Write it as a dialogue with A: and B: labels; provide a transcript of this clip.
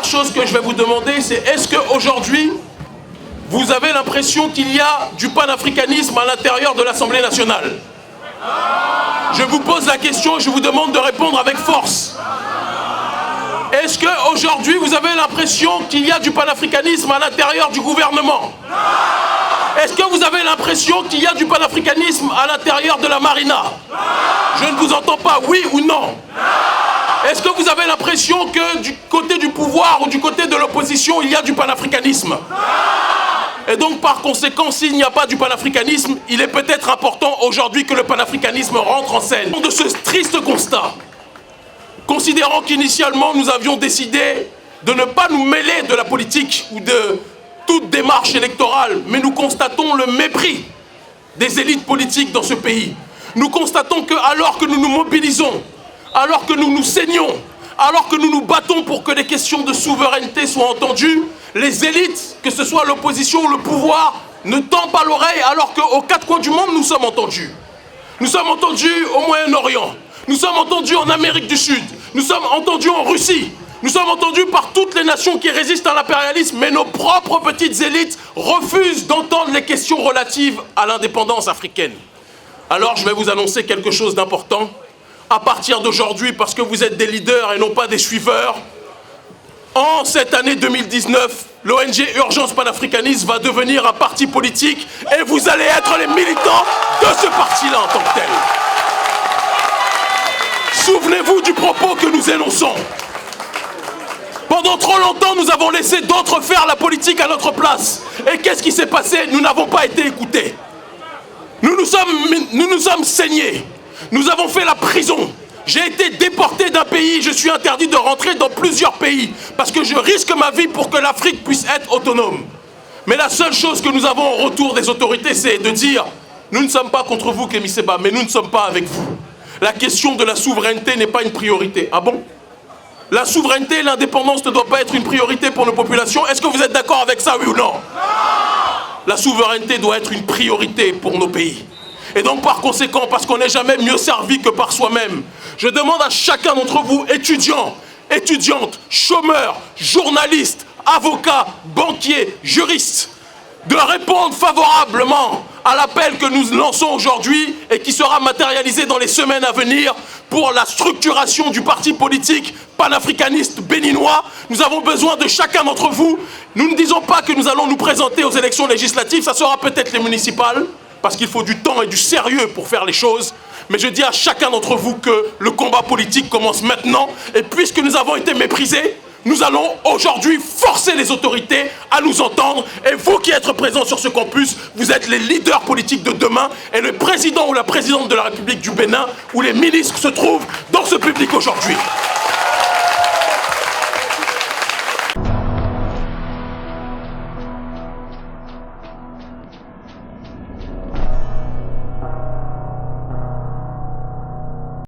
A: chose que je vais vous demander, c'est est-ce qu'aujourd'hui, vous avez l'impression qu'il y a du panafricanisme à l'intérieur de l'Assemblée nationale? Je vous pose la question et je vous demande de répondre avec force. Est-ce qu'aujourd'hui, vous avez l'impression qu'il y a du panafricanisme à l'intérieur du gouvernement? Est-ce que vous avez l'impression qu'il y a du panafricanisme à l'intérieur de la marina? Je ne vous entends pas, oui ou non? Est-ce que vous avez l'impression que du côté du pouvoir ou du côté de l'opposition, il y a du panafricanisme? Et donc, par conséquent, s'il n'y a pas du panafricanisme, il est peut-être important aujourd'hui que le panafricanisme rentre en scène. De ce triste constat, considérant qu'initialement, nous avions décidé de ne pas nous mêler de la politique ou de toute démarche électorale, mais nous constatons le mépris des élites politiques dans ce pays. Nous constatons que, alors que nous nous mobilisons, alors que nous nous saignons, alors que nous nous battons pour que les questions de souveraineté soient entendues, les élites, que ce soit l'opposition ou le pouvoir, ne tendent pas l'oreille alors qu'aux quatre coins du monde, nous sommes entendus. Nous sommes entendus au Moyen-Orient, nous sommes entendus en Amérique du Sud, nous sommes entendus en Russie, nous sommes entendus par toutes les nations qui résistent à l'impérialisme, mais nos propres petites élites refusent d'entendre les questions relatives à l'indépendance africaine. Alors je vais vous annoncer quelque chose d'important. À partir d'aujourd'hui, parce que vous êtes des leaders et non pas des suiveurs, en cette année 2019, l'ONG Urgence Panafricaniste va devenir un parti politique et vous allez être les militants de ce parti-là en tant que tel. Souvenez-vous du propos que nous énonçons. Pendant trop longtemps, nous avons laissé d'autres faire la politique à notre place. Et qu'est-ce qui s'est passé? Nous n'avons pas été écoutés. Nous nous sommes saignés. Nous avons fait la prison. J'ai été déporté d'un pays, je suis interdit de rentrer dans plusieurs pays parce que je risque ma vie pour que l'Afrique puisse être autonome. Mais la seule chose que nous avons en retour des autorités, c'est de dire « Nous ne sommes pas contre vous, Kémy Séba, mais nous ne sommes pas avec vous. La question de la souveraineté n'est pas une priorité. » Ah bon? La souveraineté et l'indépendance ne doivent pas être une priorité pour nos populations. Est-ce que vous êtes d'accord avec ça, oui ou non? La souveraineté doit être une priorité pour nos pays. Et donc, par conséquent, parce qu'on n'est jamais mieux servi que par soi-même, je demande à chacun d'entre vous, étudiants, étudiantes, chômeurs, journalistes, avocats, banquiers, juristes, de répondre favorablement à l'appel que nous lançons aujourd'hui et qui sera matérialisé dans les semaines à venir pour la structuration du parti politique panafricaniste béninois. Nous avons besoin de chacun d'entre vous. Nous ne disons pas que nous allons nous présenter aux élections législatives, ça sera peut-être les municipales, parce qu'il faut du temps et du sérieux pour faire les choses. Mais je dis à chacun d'entre vous que le combat politique commence maintenant. Et puisque nous avons été méprisés, nous allons aujourd'hui forcer les autorités à nous entendre. Et vous qui êtes présents sur ce campus, vous êtes les leaders politiques de demain. Et le président ou la présidente de la République du Bénin ou les ministres se trouvent dans ce public aujourd'hui.